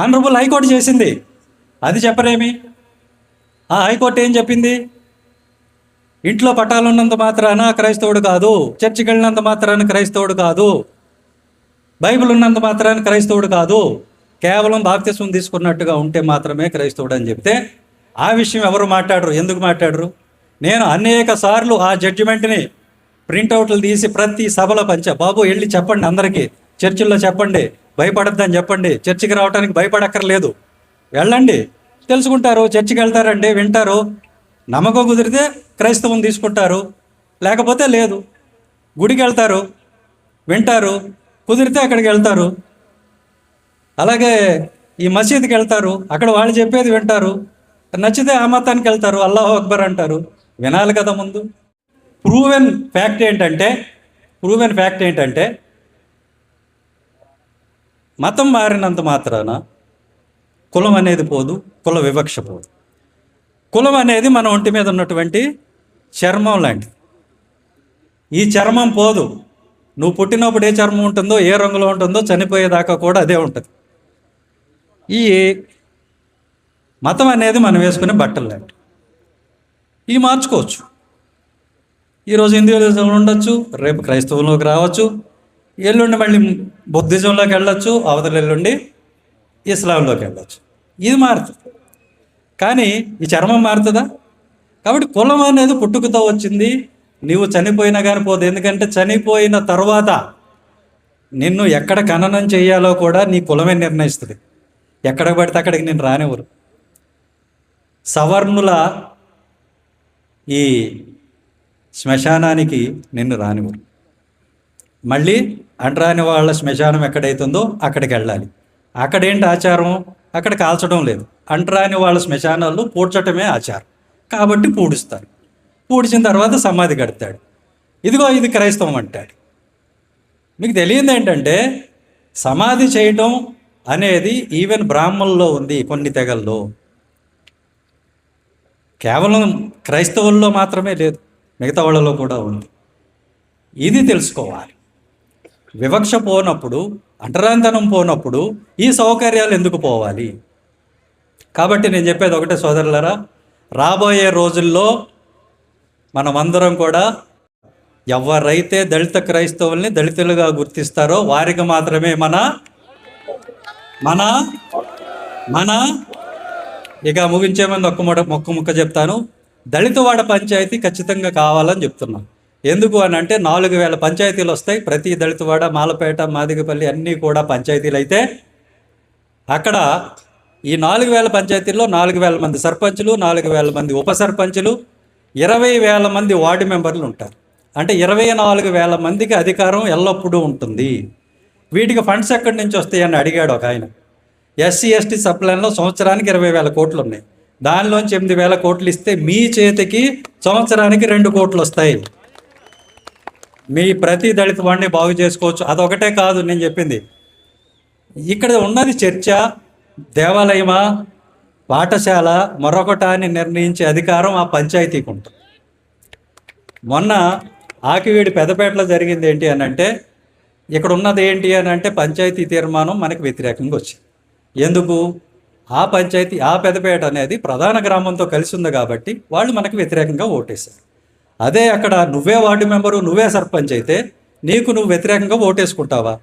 Honourable high court చేసింది, అది చెప్పరేమి? ఆ హైకోర్టు ఏం చెప్పింది? ఇంట్లో పటాలు ఉన్నంత మాత్రాన క్రైస్తవుడు కాదు, చర్చికి వెళ్ళినంత మాత్రాన క్రైస్తవుడు కాదు, బైబిల్ ఉన్నంత మాత్రాన క్రైస్తవుడు కాదు, కేవలం బాప్తిస్మం తీసుకున్నట్టుగా ఉంటే మాత్రమే క్రైస్తవుడు అని చెప్తే ఆ విషయం ఎవరు మాట్లాడరు. ఎందుకు మాట్లాడరు? నేను అనేక సార్లు ఆ జడ్జిమెంట్ని ప్రింటౌట్లు తీసి ప్రతి సభలో పంచా. బాబు వెళ్ళి చెప్పండి, అందరికీ చర్చిల్లో చెప్పండి, భయపడద్దని చెప్పండి, చర్చికి రావడానికి భయపడక్కర్లేదు, వెళ్ళండి, తెలుసుకుంటారు, చర్చికి వెళ్తారండి, వింటారు, నమ్మకం కుదిరితే క్రైస్తవం తీసుకుంటారు, లేకపోతే లేదు. గుడికి వెళ్తారు, వింటారు, కుదిరితే అక్కడికి వెళ్తారు. అలాగే ఈ మసీదుకి వెళ్తారు, అక్కడ వాళ్ళు చెప్పేది వింటారు, నచ్చితే ఆ మతానికి వెళ్తారు, అల్లాహు అక్బర్ అంటారు. వినాలి కదా ముందు. ప్రూవెన్ ఫ్యాక్ట్ ఏంటంటే మతం మారినంత మాత్రాన కులం అనేది పోదు, కుల వివక్ష పోదు. కులం అనేది మన ఒంటి మీద ఉన్నటువంటి చర్మం లాంటిది. ఈ చర్మం పోదు. నువ్వు పుట్టినప్పుడు ఏ చర్మం ఉంటుందో, ఏ రంగులో ఉంటుందో, చనిపోయేదాకా కూడా అదే ఉంటుంది. ఈ మతం అనేది మనం వేసుకునే బట్టలు లాంటి. ఇవి మార్చుకోవచ్చు. ఈరోజు హిందూయిజంలో ఉండొచ్చు, రేపు క్రైస్తవంలోకి రావచ్చు, ఎల్లుండి మళ్ళీ బుద్ధిజంలోకి వెళ్ళొచ్చు, అవతల ఎల్లుండి ఇస్లాంలోకి వెళ్ళొచ్చు. ఇది మారుతుంది, కానీ ఈ చర్మం మారుతుందా? కాబట్టి కులం అనేది పుట్టుకతో వచ్చింది. నీవు చనిపోయినా కానీ పోదు. ఎందుకంటే చనిపోయిన తర్వాత నిన్ను ఎక్కడ ఖననం చేయాలో కూడా నీ కులమే నిర్ణయిస్తుంది. ఎక్కడ పడితే అక్కడికి నేను రానివ్వరు. సవర్ణుల ఈ శ్మశానానికి నిన్ను రానివ్వరు. మళ్ళీ అంటరాని వాళ్ళ శ్మశానం ఎక్కడైతుందో అక్కడికి వెళ్ళాలి. అక్కడేంటి ఆచారం? అక్కడ కాల్చడం లేదు. అంటరాని వాళ్ళ శ్మశానాల్లో పూడ్చటమే ఆచారం. కాబట్టి పూడుస్తారు. పూడ్చిన తర్వాత సమాధి కడతాడు. ఇదిగో ఇది క్రైస్తవం అంటాడు. మీకు తెలియదు ఏంటంటే సమాధి చేయటం అనేది ఈవెన్ బ్రాహ్మణుల్లో ఉంది, కొన్ని తెగల్లో. కేవలం క్రైస్తవుల్లో మాత్రమే లేదు, మిగతా వాళ్ళలో కూడా ఉంది. ఇది తెలుసుకోవాలి. వివక్ష పోనప్పుడు, అంటరాంతనం పోనప్పుడు ఈ సౌకర్యాలు ఎందుకు పోవాలి? కాబట్టి నేను చెప్పేది ఒకటే సోదరులారా, రాబోయే రోజుల్లో మనమందరం కూడా ఎవరైతే దళిత క్రైస్తవుల్ని దళితులుగా గుర్తిస్తారో వారికి మాత్రమే మన ఇక ముగించే ముందు ఒక్క ముక్క చెప్తాను. దళితవాడ పంచాయతీ ఖచ్చితంగా కావాలని చెప్తున్నాను. ఎందుకు అని అంటే 4000 పంచాయతీలు వస్తాయి. ప్రతి దళితవాడ, మాలపేట, మాదిగపల్లి అన్నీ కూడా పంచాయతీలు అయితే అక్కడ ఈ 4000 పంచాయతీల్లో 4000 మంది సర్పంచులు, 4000 మంది ఉప సర్పంచులు, 20,000 మంది వార్డు మెంబర్లు ఉంటారు. అంటే 24,000 మందికి అధికారం ఎల్లప్పుడూ ఉంటుంది. వీటికి ఫండ్స్ ఎక్కడి నుంచి వస్తాయని అడిగాడు ఒక ఆయన. ఎస్సీ ఎస్టీ సప్లైన్లో సంవత్సరానికి 20,000 కోట్లు ఉన్నాయి. దానిలోంచి 8,000 కోట్లు ఇస్తే మీ చేతికి సంవత్సరానికి 2 కోట్లు వస్తాయి. మీ ప్రతి దళిత వాడిని బాగు చేసుకోవచ్చు. అదొకటే కాదు నేను చెప్పింది. ఇక్కడ ఉన్నది చర్చ, దేవాలయమా, పాఠశాల, మరొకట అని నిర్ణయించే అధికారం ఆ పంచాయతీకి ఉంటుంది. మొన్న ఆకివీడి పెద్దపేటలో జరిగింది ఏంటి అని అంటే, ఇక్కడ ఉన్నది ఏంటి అని అంటే పంచాయతీ తీర్మానం మనకు వ్యతిరేకంగా వచ్చింది. ఎందుకు? ఆ పంచాయతీ, ఆ పెద్దపేట అనేది ప్రధాన గ్రామంతో కలిసి ఉంది కాబట్టి వాళ్ళు మనకు వ్యతిరేకంగా ఓటేశారు. అదే అక్కడ నువ్వే వార్డు మెంబరు, నువ్వే సర్పంచ్ అయితే నువ్వు వ్యతిరేకంగా ఓటేసుకుంటావా?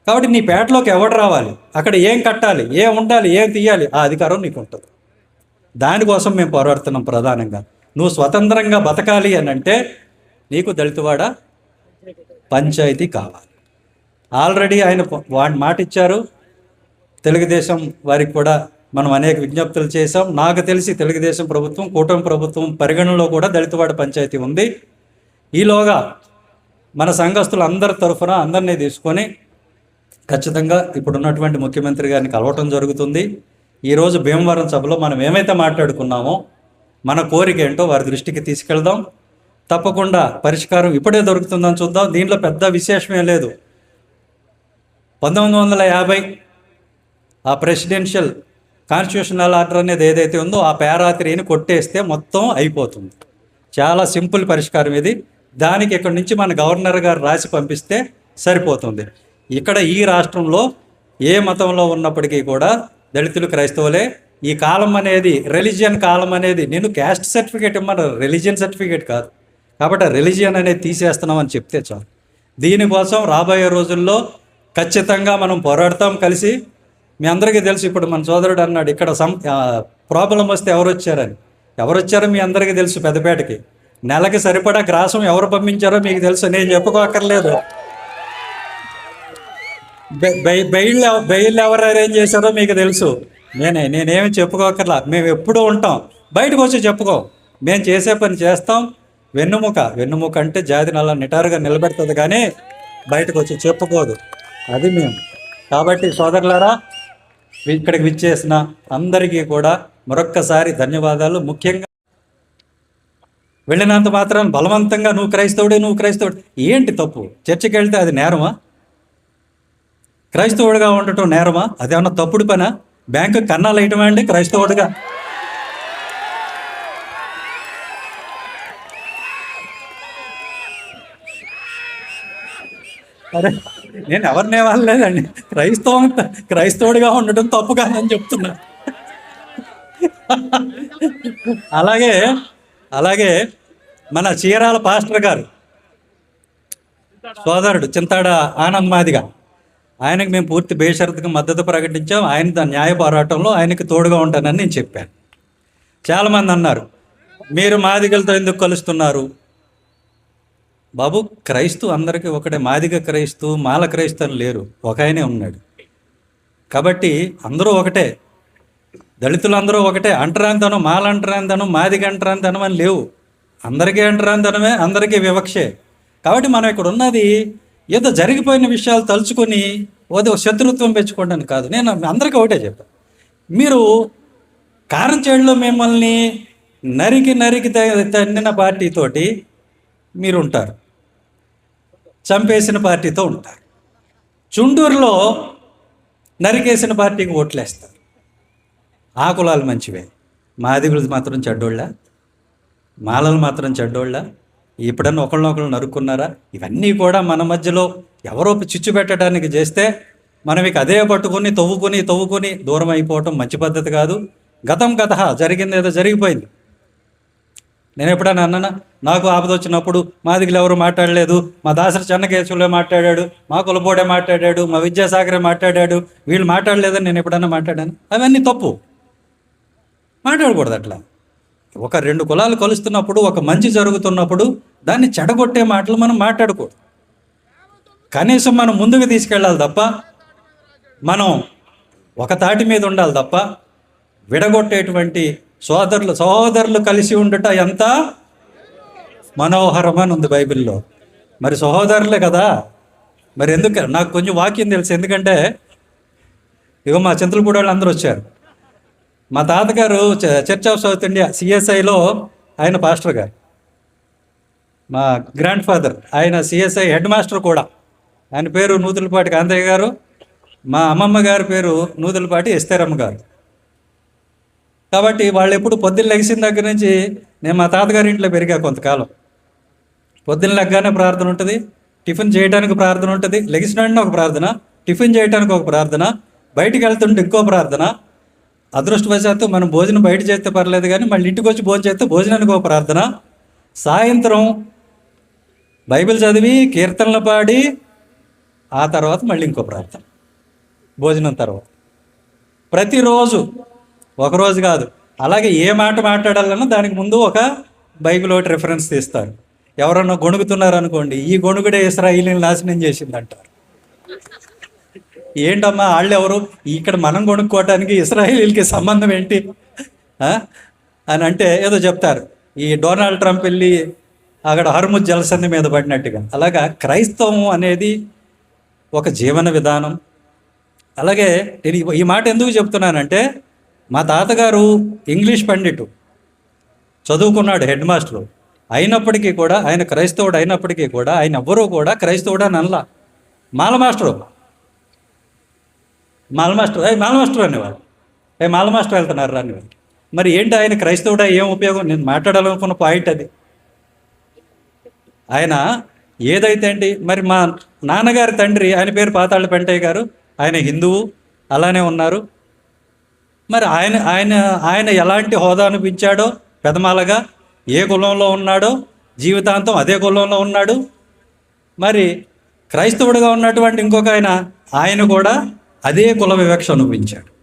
కాబట్టి నీ పేటలోకి ఎవడు రావాలి, అక్కడ ఏం కట్టాలి, ఏం ఉండాలి, ఏం తీయాలి, ఆ అధికారం నీకు ఉంటుంది. దానికోసం మేము పోరాడుతున్నాం ప్రధానంగా. నువ్వు స్వతంత్రంగా బతకాలి అని అంటే నీకు దళితవాడ పంచాయతీ కావాలి. ఆల్రెడీ ఆయన మాట ఇచ్చారు. తెలుగుదేశం వారికి కూడా మనం అనేక విజ్ఞప్తులు చేశాం. నాకు తెలిసి తెలుగుదేశం ప్రభుత్వం, కూటమి ప్రభుత్వం పరిగణనలో కూడా దళితవాడ పంచాయతీ ఉంది. ఈలోగా మన సంఘస్థులు అందరి తరఫున అందరినీ తీసుకొని ఖచ్చితంగా ఇప్పుడున్నటువంటి ముఖ్యమంత్రి గారిని కలవటం జరుగుతుంది. ఈరోజు భీమవరం సభలో మనం ఏమైతే మాట్లాడుకున్నామో మన కోరిక ఏంటో వారి దృష్టికి తీసుకెళ్దాం. తప్పకుండా పరిష్కారం ఇప్పుడే దొరుకుతుందని చూద్దాం. దీంట్లో పెద్ద విశేషమే లేదు. 1950 ఆ ప్రెసిడెన్షియల్ కాన్స్టిట్యూషనల్ ఆర్డర్ అనేది ఏదైతే ఉందో ఆ పేరాత్రిని కొట్టేస్తే మొత్తం అయిపోతుంది. చాలా సింపుల్ పరిష్కారం ఇది. దానికి ఇక్కడి నుంచి మన గవర్నర్ గారు రాసి పంపిస్తే సరిపోతుంది. ఇక్కడ ఈ రాష్ట్రంలో ఏ మతంలో ఉన్నప్పటికీ కూడా దళితులు క్రైస్తవులే. ఈ కాలం అనేది రిలీజియన్ కాలం అనేది, నేను క్యాస్ట్ సర్టిఫికేట్ ఇమ్మన్నారు, రిలీజియన్ సర్టిఫికేట్ కాదు. కాబట్టి రిలీజియన్ అనేది తీసేస్తున్నామని చెప్తే చాలు. దీనికోసం రాబోయే రోజుల్లో ఖచ్చితంగా మనం పోరాడతాం కలిసి. మీ అందరికీ తెలుసు, ఇప్పుడు మన సోదరుడు అన్నాడు ఇక్కడ ప్రాబ్లం వస్తే ఎవరు వచ్చారో మీ అందరికీ తెలుసు. పెద్దపేటకి నెలకి సరిపడా గ్రాసం ఎవరు పంపించారో మీకు తెలుసు, నేను చెప్పుకోక్కర్లేదు. బెయిల్ ఎవరు అరేంజ్ చేశారో మీకు తెలుసు. నేనేమి చెప్పుకోకర్లా. మేము ఎప్పుడూ ఉంటాం, బయటకు వచ్చి చెప్పుకో. మేము చేసే పని చేస్తాం. వెన్నుముక అంటే జాతిని అలా నిటారుగా నిలబెడుతుంది, కానీ బయటకు వచ్చి చెప్పుకోదు. అది మేము. కాబట్టి సోదరులారా, ఇక్కడికి విచ్చేసిన అందరికీ కూడా మరొక్కసారి ధన్యవాదాలు. ముఖ్యంగా వెళ్ళినంత మాత్రం బలవంతంగా నువ్వు క్రైస్తవుడు ఏంటి తప్పు? చర్చికి వెళ్తే అది నేరమా? క్రైస్తవుడిగా ఉండటం నేరమా? అదేమన్నా తప్పుడు పనా? బ్యాంకు కన్నాలు వేయటమా అండి క్రైస్తవుడిగా? అరే, నేను ఎవరినే వాళ్ళలేదండి. క్రైస్తవుడిగా ఉండటం తప్పు కాదని చెప్తున్నా. అలాగే మన చీరాల పాస్టర్ గారు సోదరుడు చింతాడ ఆనంద్ మాదిగ, ఆయనకు మేము పూర్తి బేషరతుగా మద్దతు ప్రకటించాం. ఆయన న్యాయ పోరాటంలో ఆయనకి తోడుగా ఉంటానని నేను చెప్పాను. చాలామంది అన్నారు, మీరు మాదిగలతో ఎందుకు కలుస్తున్నారు? బాబు, క్రైస్తవు అందరికీ ఒకటే. మాదిగ క్రైస్తవు, మాల క్రైస్తవు అని లేరు, ఒక ఆయనే ఉన్నాడు. కాబట్టి అందరూ ఒకటే, దళితులు అందరూ ఒకటే. అంటరాంతనం, మాల అంటరాంతనం, మాదిగ అంటరాంతనం అని లేవు. అందరికీ అంటరాంతనమే, అందరికీ వివక్షే. కాబట్టి మనం ఇక్కడ ఉన్నది ఏదో జరిగిపోయిన విషయాలు తలుచుకొని ఏదో శత్రుత్వం పెంచుకోవడానికి కాదు. నేను అందరికీ ఒకటే చెప్పాను, మీరు కారంచేడులో మిమ్మల్ని నరికి తన్నిన పార్టీతోటి మీరు ఉంటారు, చంపేసిన పార్టీతో ఉంటారు. చుండూరులో నరికేసిన పార్టీకి ఓట్లేస్తారు. ఆ కులాలు మంచివే, మాదిగులు మాత్రం చెడ్డోళ్ళ, మాలలు మాత్రం చెడ్డోళ్ళ? ఎప్పుడన్నా ఒకళ్ళనొకళ్ళు నరుక్కున్నారా? ఇవన్నీ కూడా మన మధ్యలో ఎవరో చిచ్చు పెట్టడానికి చేస్తే మనం ఇక అదే పట్టుకొని తవ్వుకొని దూరం అయిపోవటం మంచి పద్ధతి కాదు. గతం జరిగింది ఏదో జరిగిపోయింది. నేను ఎప్పుడైనా అన్నానా? నాకు ఆపద వచ్చినప్పుడు మాదిగలు ఎవరు మాట్లాడలేదు, మా దాసరి చెన్నకేశవులే మాట్లాడాడు, మా కులపోడే మాట్లాడాడు, మా విద్యాసాగరే మాట్లాడాడు, వీళ్ళు మాట్లాడలేదని నేను ఎప్పుడన్నా మాట్లాడాను? అవన్నీ తప్పు, మాట్లాడకూడదు అట్లా. ఒక రెండు కులాలు కలుస్తున్నప్పుడు, ఒక మంచి జరుగుతున్నప్పుడు దాన్ని చెడగొట్టే మాటలు మనం మాట్లాడకూడదు. కనీసం మనం ముందుకు తీసుకెళ్ళాలి తప్ప, మనం ఒక తాటి మీద ఉండాలి తప్ప, విడగొట్టేటువంటి సహోదరులు కలిసి ఉండట ఎంత మనోహరం అని ఉంది బైబిల్లో. మరి సహోదరులే కదా, మరి ఎందుకు? నాకు కొంచెం వాక్యం తెలుసు, ఎందుకంటే ఇగో మా చింతలపూడి వాళ్ళు అందరూ వచ్చారు. మా తాతగారు చర్చ్ ఆఫ్ సౌత్ ఇండియా సిఎస్ఐలో ఆయన పాస్టర్ గారు, మా గ్రాండ్ ఫాదర్ ఆయన సిఎస్ఐ హెడ్ మాస్టర్ కూడా. ఆయన పేరు నూతులపాటి కాంతయ్య గారు, మా అమ్మమ్మ గారి పేరు నూతులపాటి ఎస్తేరమ్మ గారు. కాబట్టి వాళ్ళు ఎప్పుడు పొద్దున్న లెగిసిన దగ్గర నుంచి, నేను మా తాతగారి ఇంట్లో పెరిగా కొంతకాలం. పొద్దున్న లెగ్గానే ప్రార్థన ఉంటుంది, టిఫిన్ చేయడానికి ప్రార్థన ఉంటుంది, లెగిసిన వెంటనే ఒక ప్రార్థన, టిఫిన్ చేయడానికి ఒక ప్రార్థన, బయటికి వెళ్తుంటే ఇంకో ప్రార్థన. అదృష్టవశాత్తు మనం భోజనం బయట చేస్తే పర్లేదు, కానీ మళ్ళీ ఇంటికి వచ్చి భోజనం చేస్తే భోజనానికి ఒక ప్రార్థన, సాయంత్రం బైబిల్ చదివి కీర్తనలు పాడి ఆ తర్వాత మళ్ళీ ఇంకో ప్రార్థన భోజనం తర్వాత. ప్రతిరోజు, ఒకరోజు కాదు. అలాగే ఏ మాట మాట్లాడాలన్నా దానికి ముందు ఒక బైబిల్ ఒకటి రిఫరెన్స్ తీస్తారు. ఎవరన్నా గొణుగుతున్నారు అనుకోండి, ఈ గొణుగుడే ఇశ్రాయేలుని నాశనం చేసిందంటారు. ఏంటమ్మా వాళ్ళు ఎవరు? ఇక్కడ మనం కొనుక్కోవటానికి ఇశ్రాయేలీలకి సంబంధం ఏంటి అని అంటే ఏదో చెప్తారు. ఈ డొనాల్డ్ ట్రంప్ వెళ్ళి అక్కడ హర్ముజ్ జలసంధి మీద పడినట్టుగా. అలాగా క్రైస్తవం అనేది ఒక జీవన విధానం. అలాగే నేను ఈ మాట ఎందుకు చెప్తున్నానంటే, మా తాతగారు ఇంగ్లీష్ పండిటు, చదువుకున్నాడు, హెడ్ మాస్టరు అయినప్పటికీ కూడా, ఆయన క్రైస్తవుడు అయినప్పటికీ కూడా ఆయన ఎవ్వరూ కూడా క్రైస్తవుడు అని అనలా. మాల మాస్టర్ అనేవాడు. మాల మాస్టర్ వెళ్తున్నారు అనేవాడు. మరి ఏంటి ఆయన క్రైస్తవుడా? ఏం ఉపయోగం? నేను మాట్లాడాలనుకున్న పాయింట్ అది. ఆయన ఏదైతే అండి, మరి మా నాన్నగారి తండ్రి, ఆయన పేరు పాతాళ పెంటయ్య గారు, ఆయన హిందువు, అలానే ఉన్నారు. మరి ఆయన ఆయన ఆయన ఎలాంటి హోదా అనిపించాడో పెదమాలగా, ఏ కులంలో ఉన్నాడో జీవితాంతం అదే కులంలో ఉన్నాడు. మరి క్రైస్తవుడిగా ఉన్నటువంటి ఇంకొక ఆయన కూడా అదే కుల వివక్ష అనుభవించాడు.